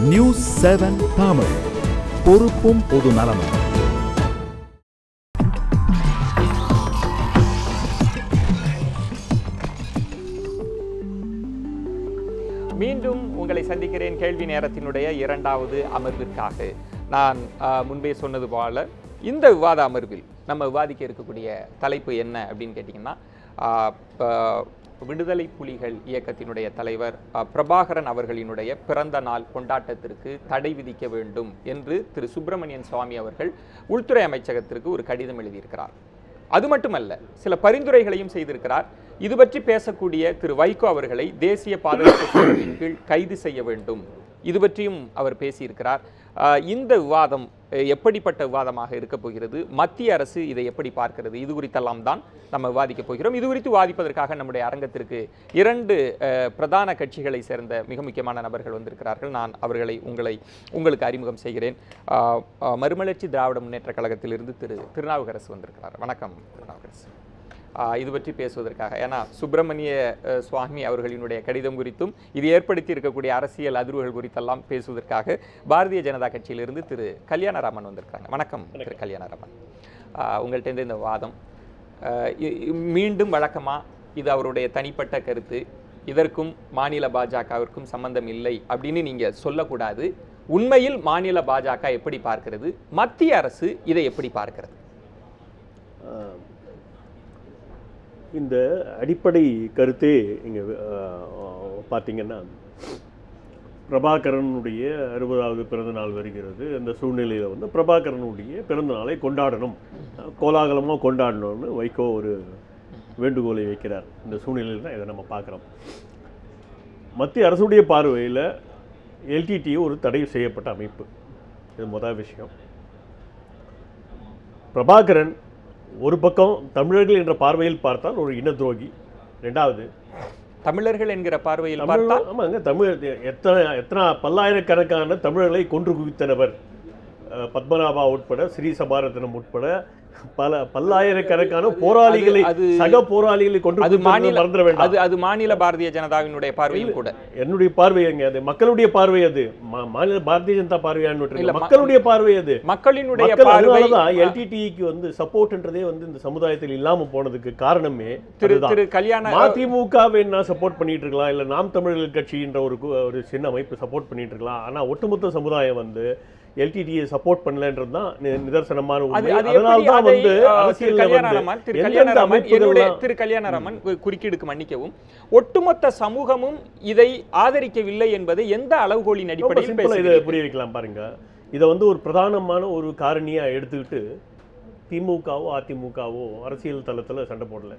News 7 Tamil, பொறுப்பும் பொது நலமும். மீண்டும் உங்களை சந்திக்கிறேன் கேள்வி நேரத்தினுடைய இரண்டாவது அமர்விற்காக. நான் முன்பே சொன்னது போல இந்த விவாத அமர்வில் நம்ம விவாதிக்க இருக்கக்கூடிய தலைப்பு என்ன அப்படின்னு கேட்டிங்கன்னா, விடுதலை புலிகள் இயக்கத்தினுடைய தலைவர் பிரபாகரன் அவர்களினுடைய பிறந்த நாள் கொண்டாட்டத்திற்கு தடை விதிக்க வேண்டும் என்று திரு சுப்பிரமணியன் சுவாமி அவர்கள் உள்துறை அமைச்சகத்திற்கு ஒரு கடிதம் எழுதியிருக்கிறார். அது மட்டுமல்ல, சில பரிந்துரைகளையும் செய்திருக்கிறார். இது பற்றி பேசக்கூடிய திரு வைகோ அவர்களை தேசிய பாதுகாப்பு சட்டத்தின் கீழ் கைது செய்ய வேண்டும், இது பற்றியும் அவர் பேசியிருக்கிறார். இந்த விவாதம் எப்படிப்பட்ட விவாதமாக இருக்க போகிறது, மத்திய அரசு இதை எப்படி பார்க்கிறது, இது குறித்தெல்லாம் தான் நம்ம விவாதிக்க போகிறோம். இது குறித்து விவாதிப்பதற்காக நம்முடைய அரங்கத்திற்கு இரண்டு பிரதான கட்சிகளை சேர்ந்த மிக முக்கியமான நபர்கள் வந்திருக்கிறார்கள். நான் அவர்களை உங்களுக்கு அறிமுகம் செய்கிறேன். மறுமலர்ச்சி திராவிட முன்னேற்ற கழகத்திலிருந்து திரு திருநாவுக்கரசு வந்திருக்கிறார். வணக்கம் திருநாவுக்கரசு. இது பற்றி பேசுவதற்காக, ஏன்னா சுப்பிரமணிய சுவாமி அவர்களினுடைய கடிதம் குறித்தும் இது ஏற்படுத்தி இருக்கக்கூடிய அரசியல் அதிர்வுகள் குறித்தெல்லாம் பேசுவதற்காக பாரதிய ஜனதா கட்சியிலிருந்து திரு கல்யாணராமன் வந்திருக்காங்க. வணக்கம் திரு கல்யாணராமன். உங்கள்கிட்ட இந்த வாதம் மீண்டும் வழக்கமாக இது அவருடைய தனிப்பட்ட கருத்து, இதற்கும் மாநில பாஜகவிற்கும் சம்பந்தம் இல்லை அப்படின்னு நீங்கள் சொல்லக்கூடாது. உண்மையில் மாநில பாஜக எப்படி பார்க்கிறது, மத்திய அரசு இதை எப்படி பார்க்கிறது? இந்த அடிப்படை கருத்தே இங்கே பார்த்தீங்கன்னா, பிரபாகரனுடைய 60வது பிறந்த நாள் வருகிறது. அந்த சூழ்நிலையில் வந்து பிரபாகரனுடைய பிறந்த நாளை கொண்டாடணும், கோலாகலமாக கொண்டாடணும்னு வைகோ ஒரு வேண்டுகோளை வைக்கிறார். இந்த சூழ்நிலையில் தான் இதை நம்ம பார்க்குறோம். மத்திய அரசுடைய பார்வையில் எல்டிடி ஒரு தடை செய்யப்பட்ட அமைப்பு, இது முதல் விஷயம். பிரபாகரன் ஒரு பக்கம் தமிழர்கள் என்ற பார்வையில் பார்த்தால் ஒரு இன துரோகி, ரெண்டாவது தமிழர்கள் என்கிற பார்வையில் பார்த்தால் ஆமாங்க, தமிழ் எத்தனை பல்லாயிரக்கணக்கான தமிழர்களை கொன்று குவித்தனவர், பத்மநாபா உட்பட, ஸ்ரீ சபாரத்னம் உட்பட பல பல்லாயிரக்கணக்கான போராளிகளை, சக போராளிகளை கொண்டு மறந்துட வேண்டாம். அது மாநில பாரதிய ஜனதாவினுடைய பார்வையும் கூட. என்னுடைய பார்வை எங்க, அது மக்களுடைய பார்வை. அது மாநில பாரதிய ஜனதா பார்வையான்னு மக்களுடைய பார்வை. அது மக்களினுடைய பார்வை. எல்டிடிக்கு வந்து சப்போர்ட்ன்றதே வந்து இந்த சமுதாயத்தில் இல்லாம போனதுக்கு காரணமே திரு கல்யாண அதிமுகவை என்ன சப்போர்ட் பண்ணிட்டு இருக்கலாம், இல்ல நாம் தமிழர்கள் கட்சின்ற ஒரு சின்ன அமைப்பு சப்போர்ட் பண்ணிட்டு இருக்கலாம். ஆனா ஒட்டுமொத்த சமுதாயம் வந்து எல்டிடியை சப்போர்ட் பண்ணலன்றது தான் நிதர்சனமான உண்மை. அதனால தான் வந்து திரு கல்யாணராமன் குறுக்கீடுக்கு மன்னிக்கவும், ஒட்டுமொத்த சமூகமும் இதை ஆதரிக்கவில்லை என்பதை எந்த அளவுகோலின் அடிப்படையில் இதை புரிய வைக்கலாம் பாருங்க. இதை வந்து ஒரு பிரதானமான ஒரு காரணியா எடுத்துக்கிட்டு திமுகவோ அதிமுகவோ அரசியல் தளத்துல சண்டை போடல.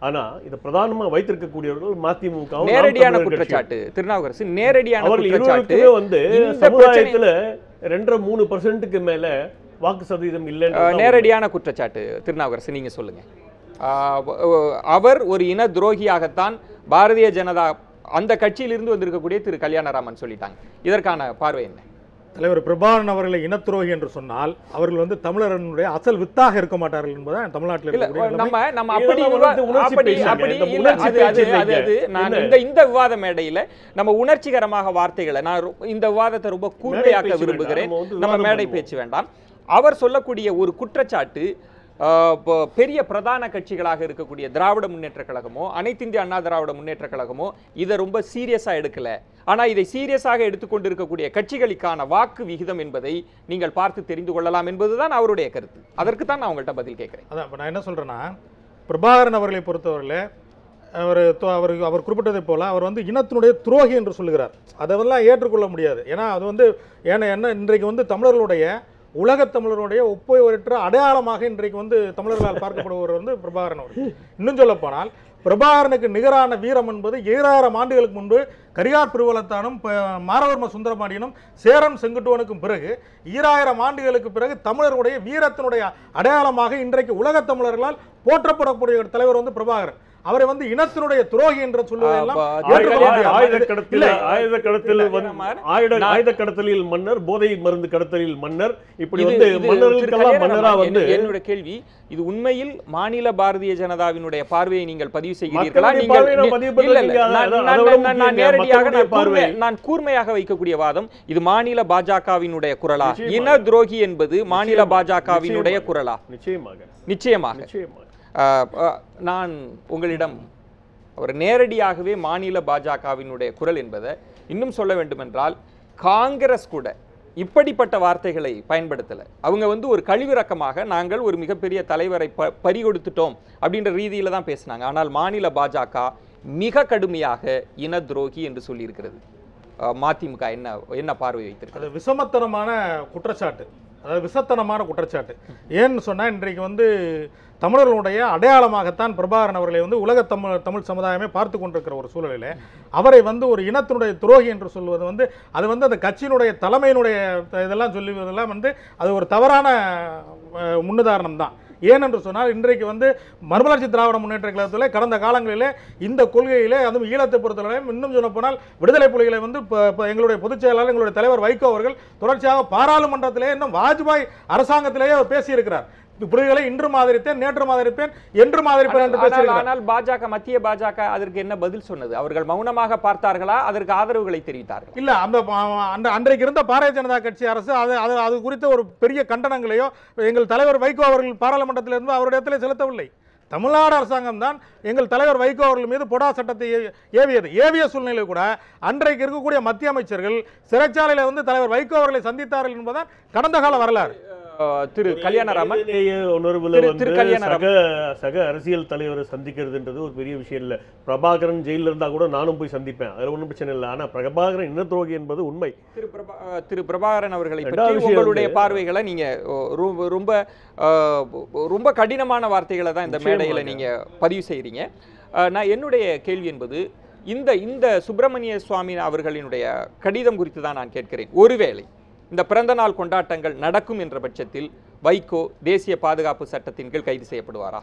ஆனா இதை பிரதானமா வைத்திருக்கக்கூடியவர்கள் மதிமுக நேரடியான குற்றச்சாட்டு. திருநாவுக்கரசு நேரடியான குற்றச்சாட்டு வந்து சமுதாயத்துல 2-3% மேல வாக்கு சதவீதம் இல்லை, நேரடியான குற்றச்சாட்டு. திருநாவுக்கரசு நீங்க சொல்லுங்க. அவர் ஒரு இன துரோகியாகத்தான் பாரதிய ஜனதா அந்த கட்சியிலிருந்து வந்திருக்கக்கூடிய திரு கல்யாணராமன் சொல்லிட்டாங்க. இதற்கான பார்வை என்ன? தலைவர் பிரபாகரன் அவர்களை இனத்துரோகி என்று சொன்னால் அவர்கள் வந்து தமிழர்களுடைய அசல் வித்தாக இருக்க மாட்டார்கள் என்பதுதான் தமிழ்நாட்டில் இந்த விவாத மேடையில நம்ம உணர்ச்சிகரமாக வார்த்தைகளை, நான் இந்த விவாதத்தை ரொம்ப கூர்மையாக்க விரும்புகிறேன். நம்ம மேடை பேச்சு வேண்டாம். அவர் சொல்லக்கூடிய ஒரு குற்றச்சாட்டு, பெரிய பிரதான கட்சிகளாக இருக்கக்கூடிய திராவிட முன்னேற்ற கழகமோ அனைத்து இந்திய அண்ணா திராவிட முன்னேற்ற கழகமோ இதை ரொம்ப சீரியஸா எடுக்கல. ஆனா இதை சீரியஸாக எடுத்துக்கொண்டு இருக்கக்கூடிய கட்சிகளுக்கான வாக்கு விகிதம் என்பதை நீங்கள் பார்த்து தெரிந்து கொள்ளலாம் என்பதுதான் அவருடைய கருத்து. அதற்கு தான் நான் உங்கள்கிட்ட பதில் கேட்கிறேன். அதான் நான் என்ன சொல்றேன்னா, பிரபாகரன் அவர்களை பொறுத்தவரையில் அவர் குறிப்பிட்டதை போல அவர் வந்து இனத்தினுடைய துரோகி என்று சொல்லுகிறார். அதெல்லாம் ஏற்றுக்கொள்ள முடியாது. ஏன்னா அது வந்து என்ன இன்றைக்கு வந்து தமிழர்களுடைய உலகத் தமிழருடைய ஒப்புயர்வற்ற அடையாளமாக இன்றைக்கு வந்து தமிழர்களால் பார்க்கப்படுபவர் வந்து பிரபாகரன் அவர்கள். இன்னும் சொல்ல போனால் பிரபாகரனுக்கு நிகரான வீரம் என்பது 2000 ஆண்டுகளுக்கு முன்பு கரிகார் பிரிவலத்தானும் மாரவர்ம சுந்தரபாண்டியனும் சேரன் செங்குட்டுவனுக்கும் பிறகு 2000 ஆண்டுகளுக்கு பிறகு தமிழர்களுடைய வீரத்தினுடைய அடையாளமாக இன்றைக்கு உலகத் தமிழர்களால் போற்றப்படக்கூடிய தலைவர் வந்து பிரபாகரன். அவரை வந்து இனத்தினுடைய துரோகி என்று சொல்லுவதெல்லாம் ஆயுத கடத்தலில் மன்னர், போதை மருந்து கடத்தலில் மன்னர், இப்படி வந்து மன்னர்களுக்கெல்லாம் மன்னரா வந்து. என்னுடைய கேள்வி, இது உண்மையில் மாநில பாரதிய ஜனதாவினுடைய பார்வையை நீங்கள் பதிவு செய்கிறீர்களா? நான் கூர்மையாக வைக்கக்கூடிய வாதம், இது மாநில பாஜகவினுடைய குரலா? இன துரோகி என்பது மாநில பாஜகவினுடைய குரலா? நிச்சயமாக. நான் உங்களிடம் ஒரு நேரடியாகவே மாநில பாஜகவினுடைய குரல் என்பதை இன்னும் சொல்ல வேண்டுமென்றால், காங்கிரஸ் கூட இப்படிப்பட்ட வார்த்தைகளை பயன்படுத்தலை. அவங்க வந்து ஒரு கழிவிறக்கமாக நாங்கள் ஒரு மிகப்பெரிய தலைவரை பறிகொடுத்துட்டோம் அப்படின்ற ரீதியில தான் பேசினாங்க. ஆனால் மாநில பாஜக மிக கடுமையாக இன துரோகி என்று சொல்லியிருக்கிறது. மதிமுக என்ன பார்வை வைத்திருக்கிறது? விஷமத்தனமான குற்றச்சாட்டு, அதாவது விசத்தனமான குற்றச்சாட்டு. ஏன்னு சொன்னா, இன்றைக்கு வந்து தமிழர்களுடைய அடையாளமாகத்தான் பிரபாகரன் அவர்களை வந்து உலக தமிழ் சமுதாயமே பார்த்து கொண்டிருக்கிற ஒரு சூழலில் அவரை வந்து ஒரு இனத்தினுடைய துரோகி என்று சொல்வது வந்து அது வந்து அந்த கட்சியினுடைய தலைமையினுடைய இதெல்லாம் சொல்லுவதெல்லாம் வந்து அது ஒரு தவறான முன்னுதாரணம் தான். ஏனென்று சொன்னால், இன்றைக்கு வந்து மறுமலர்ச்சி திராவிட முன்னேற்ற கழகத்தில் கடந்த காலங்களிலே இந்த கொள்கையிலே, அதுவும் ஈழத்தை பொறுத்தவரையும் இன்னும் சொல்ல போனால் விடுதலை புலிகளை வந்து எங்களுடைய பொதுச் செயலாளர், எங்களுடைய தலைவர் வைகோ அவர்கள் தொடர்ச்சியாக பாராளுமன்றத்திலே, இன்னும் வாஜ்பாய் அரசாங்கத்திலேயே அவர் பேசியிருக்கிறார். புலிகளை இன்று மாதிரிப்பேன், நேற்று மாதிரிப்பேன், என்று மாதிரிப்பேன் என்று பேசியிருக்கிறார். ஆனால் பாஜக, மத்திய பாஜக அதற்கு என்ன பதில் சொன்னது? அவர்கள் மௌனமாக பார்த்தார்களா? அதற்கு ஆதரவுகளை தெரிவித்தார்கள்? இல்ல, அந்த அன்றைக்கு இருந்த பாரதிய ஜனதா கட்சி அரசு அது குறித்த ஒரு பெரிய கண்டனங்களையோ எங்கள் தலைவர் வைகோ அவர்கள் பாராளுமன்றத்தில் இருந்து அவருடைய இடத்திலே செலுத்தவில்லை. தமிழ்நாடு அரசாங்கம் தான் எங்கள் தலைவர் வைகோ அவர்கள் மீது பொடா சட்டத்தை ஏவிய சூழ்நிலை கூட அன்றைக்கு இருக்கக்கூடிய மத்திய அமைச்சர்கள் சிறைச்சாலையில் வந்து தலைவர் வைகோ அவர்களை சந்தித்தார்கள் என்பதுதான் கடந்த கால வரலாறு. திரு கல்யாணராமன் சக அரசியல் தலைவரை சந்திக்கிறதுன்றது ஒரு பெரிய விஷயம் இல்லை. பிரபாகரன் ஜெயில இருந்தா கூட நானும் போய் சந்திப்பேன், அதுல ஒன்றும் பிரச்சனை இல்லை. ஆனா பிரபாகரன் இன துரோகி என்பது உண்மை. திரு பிரபாகரன் அவர்களை பற்றி உங்களுடைய பார்வைகளை நீங்க ரொம்ப கடினமான வார்த்தைகளை தான் இந்த மேடையில நீங்க பதிவு செய்றீங்க. நான் என்னுடைய கேள்வி என்பது, இந்த சுப்பிரமணிய சுவாமி அவர்களினுடைய கடிதம் குறித்து தான் நான் கேட்கிறேன். ஒருவேளை இந்த பிறந்த நாள் கொண்டாட்டங்கள் நடக்கும் என்ற பட்சத்தில் வைகோ தேசிய பாதுகாப்பு சட்டத்தின் கீழ் கைது செய்யப்படுவாரா?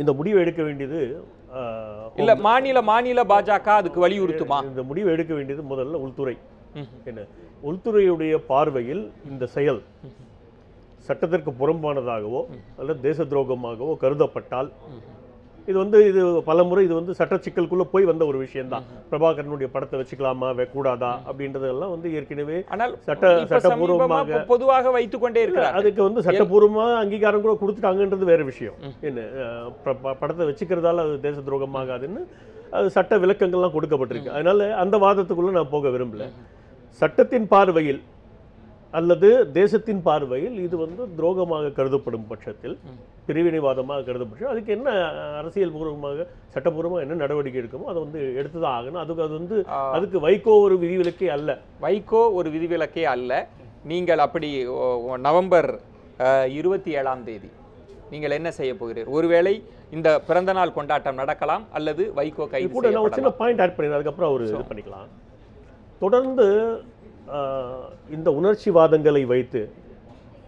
இந்த முடிவு எடுக்க வேண்டியது இல்ல மாநில பாஜக அதுக்கு வலியுறுத்துமா? இந்த முடிவு எடுக்க வேண்டியது முதல்ல உள்துறை. என்ன உள்துறையுடைய பார்வையில் இந்த செயல் சட்டத்திற்கு புறம்பானதாகவோ அல்லது தேச துரோகமாகவோ கருதப்பட்டால், இது பல முறை இது வந்து சட்ட சிக்கலுக்குள்ள போய் வந்த ஒரு விஷயம் தான். பிரபாகரனுடைய படத்தை வச்சுக்கலாமா கூடாதா அப்படின்றதெல்லாம் வந்து ஏற்கனவே சட்டபூர்வமாக பொதுவாக வைத்துக் கொண்டே இருக்கிறார். அதுக்கு வந்து சட்டபூர்வமாக அங்கீகாரம் கூட கொடுத்துட்டாங்கன்றது வேற விஷயம். என்ன படத்தை வச்சுக்கிறதால அது தேச துரோகமாகாதுன்னு அது சட்ட விளக்கங்கள்லாம் கொடுக்கப்பட்டிருக்கு. அதனால அந்த வாதத்துக்குள்ள நான் போக விரும்பல. சட்டத்தின் பார்வையில் அல்லது தேசத்தின் பார்வையில் இது வந்து துரோகமாக கருதப்படும் பட்சத்தில், பிரிவினைவாதமாக கருதப்படும், அதுக்கு என்ன அரசியல் பூர்வமாக சட்டப்பூர்வமாக என்ன நடவடிக்கை எடுக்குமோ அதை வந்து எடுத்துதான் ஆகணும். அதுக்கு வைகோ ஒரு விதிவிலக்கே அல்ல. வைகோ ஒரு விதிவிலக்கே அல்ல. நீங்கள் அப்படி நவம்பர் 27ஆம் தேதி நீங்கள் என்ன செய்ய போகிறீர்கள்? ஒருவேளை இந்த பிறந்த நாள் கொண்டாட்டம் நடக்கலாம் அல்லது வைகோ கைது கூட நான் சின்ன பாயிண்ட் ஆட் பண்ணிடுறேன், அதுக்கப்புறம் அவர் இது பண்ணிக்கலாம். தொடர்ந்து இந்த உணர்ச்சிவாதங்களை வைத்து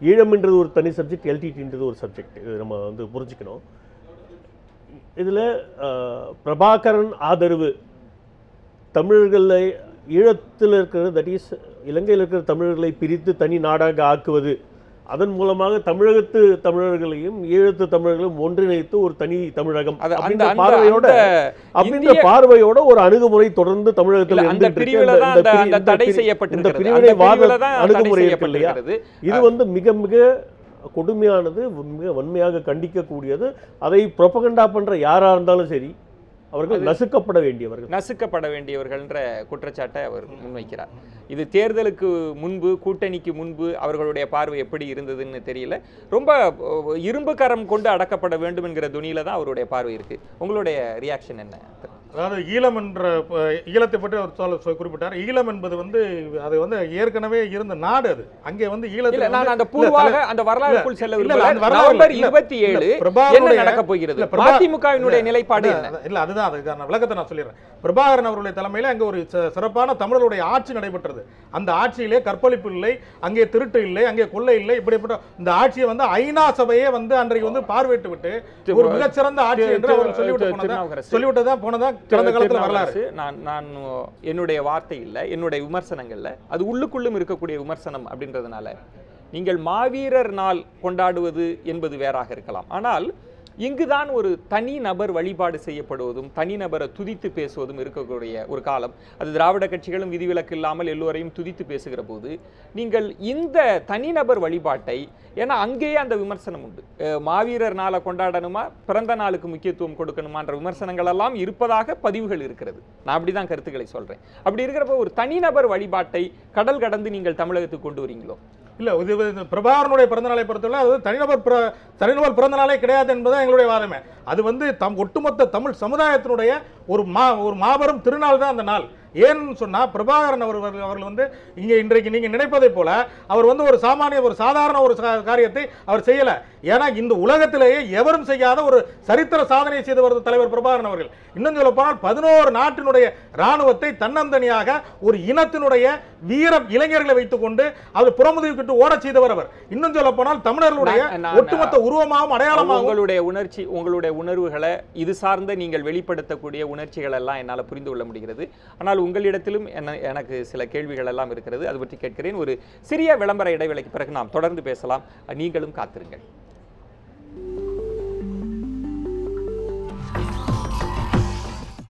ஈழம்ன்றது ஒரு தனி சப்ஜெக்ட், எல்டிடின்றது ஒரு சப்ஜெக்ட், இது நம்ம வந்து புரிஞ்சுக்கணும். இதில் பிரபாகரன் ஆதரவு தமிழர்களை ஈழத்தில் இருக்கிற, தட் இஸ் இலங்கையில் இருக்கிற தமிழர்களை பிரித்து தனி நாடாக ஆக்குவது, அதன் மூலமாக தமிழகத்து தமிழர்களையும் ஈழத்து தமிழர்களையும் ஒன்றிணைத்து ஒரு தனி தமிழகம் அப்படின்ற பார்வையோட ஒரு அணுகுமுறை தொடர்ந்து தமிழகத்தில் அணுகுமுறை இருக்கு இல்லையா? இது வந்து மிக மிக கொடுமையானது, மிக வன்மையாக கண்டிக்கக்கூடியது. அதை புரோபகண்டா பண்ற யாரா இருந்தாலும் சரி, அவர்கள் நசுக்கப்பட வேண்டியவர்கள்ன்ற குற்றச்சாட்டை அவர் முன்வைக்கிறார். இது தேர்தலுக்கு முன்பு, கூட்டணிக்கு முன்பு அவர்களுடைய பார்வை எப்படி இருந்ததுன்னு தெரியல. ரொம்ப இரும்பு கரம் கொண்டு அடக்கப்பட வேண்டும் என்கிற துணியில தான் அவருடைய பார்வை இருக்கு. உங்களுடைய ரியாக்ஷன் என்ன? அதாவது ஈழம் என்ற ஈழத்தை பற்றி அவர் குறிப்பிட்டார். ஈழம் என்பது வந்து அது வந்து ஏற்கனவே இருந்த நாடு. அது அங்கே வந்து ஈழத்தில் நான் அந்த பூர்வாக அந்த வரலாறுக்குள் செல்ல விரும்பல. நவம்பர் 27 என்ன நடக்க போகிறது, அதிமுகவினுடைய நிலைப்பாடு என்ன? இல்ல அதுதான் அதுக்கான விளக்கத்தை நான் சொல்லிடுறேன். பிரபாகரன் அவர்களுடைய தலைமையில் அங்கே ஒரு சிறப்பான தமிழருடைய ஆட்சி நடைபெற்றது. அந்த ஆட்சியிலே கற்பழிப்பு இல்லை, அங்கே திருட்டு இல்லை, அங்கே கொள்ளை இல்லை. இப்படிப்பட்ட இந்த ஆட்சியை வந்து ஐநா சபையே வந்து அன்றைக்கு வந்து பார்வையிட்டு விட்டு ஒரு மிகச்சிறந்த ஆட்சி என்று அவர் சொல்லிவிட்டதான் போனதான் கடந்த காலத்தில் வரலாறு. நான் என்னுடைய வார்த்தை இல்லை, என்னுடைய விமர்சனங்கள்ல அது உள்ளுக்குள்ளும் இருக்கக்கூடிய விமர்சனம் அப்படின்றதுனால நீங்கள் மாவீரர் நாள் கொண்டாடுவது என்பது வேறாக இருக்கலாம். ஆனால் இங்குதான் ஒரு தனி நபர் வழிபாடு செய்யப்படுவதும் தனிநபரை துதித்து பேசுவதும் இருக்கக்கூடிய ஒரு காலம். அது திராவிட கட்சிகளும் விதிவிலக்கு இல்லாமல் எல்லோரையும் துதித்து பேசுகிற போது நீங்கள் இந்த தனிநபர் வழிபாட்டை, ஏன்னா அங்கேயே அந்த விமர்சனம் உண்டு, மாவீரர் நாளை கொண்டாடணுமா பிறந்த நாளுக்கு முக்கியத்துவம் கொடுக்கணுமான்ற விமர்சனங்கள் எல்லாம் இருப்பதாக பதிவுகள் இருக்கிறது. நான் அப்படிதான் கருத்துக்களை சொல்றேன். அப்படி இருக்கிறப்ப ஒரு தனிநபர் வழிபாட்டை கடல் கடந்து நீங்கள் தமிழகத்துக்கு கொண்டு வரீங்களோ? இல்லை, இது பிரபாகரனுடைய பிறந்தநாளை பொறுத்தவரை அது தனிநபர் பிறந்தநாளே கிடையாது என்பதுதான் எங்களுடைய வாதமே. அது வந்து ஒட்டுமொத்த தமிழ் சமுதாயத்தினுடைய ஒரு மாபெரும் திருநாள் தான் அந்த நாள். ஏன்னு சொன்னா பிரபாகரன் அவர்கள் வந்து இங்கே இன்றைக்கு நீங்க நினைப்பதை போல அவர் வந்து ஒரு சாதாரண ஒரு காரியத்தை அவர் செய்யல. ஏன்னா இந்த உலகத்திலேயே எவரும் செய்யாத ஒரு சரித்திர சாதனை செய்து வருது தலைவர் பிரபாகரன் அவர்கள். இன்னும் சொல்ல போனால் 11 நாட்டினுடைய ராணுவத்தை தன்னந்தனியாக ஒரு இனத்தினுடைய வீர இளைஞர்களை வைத்துக் கொண்டு அவர் புறமுதுகிட்டு ஓட செய்தவர் அவர். இன்னும் சொல்ல போனால் தமிழர்களுடைய ஒட்டுமொத்த உருவமாகவும் அடையாளமாகவும் உங்களுடைய உணர்வுகளை இது சார்ந்த நீங்கள் வெளிப்படுத்தக்கூடிய உணர்ச்சிகள் எல்லாம் என்னால் புரிந்து கொள்ள முடிகிறது. ஆனால் உங்களிடத்திலும் எனக்கு சில கேள்விகள் எல்லாம் இருக்கிறது. அது பற்றி கேட்கிறேன். ஒரு சிறிய விளம்பர இடைவேளைக்கு பிறகு நாம் தொடர்ந்து பேசலாம். நீங்களும் காத்திருங்கள்.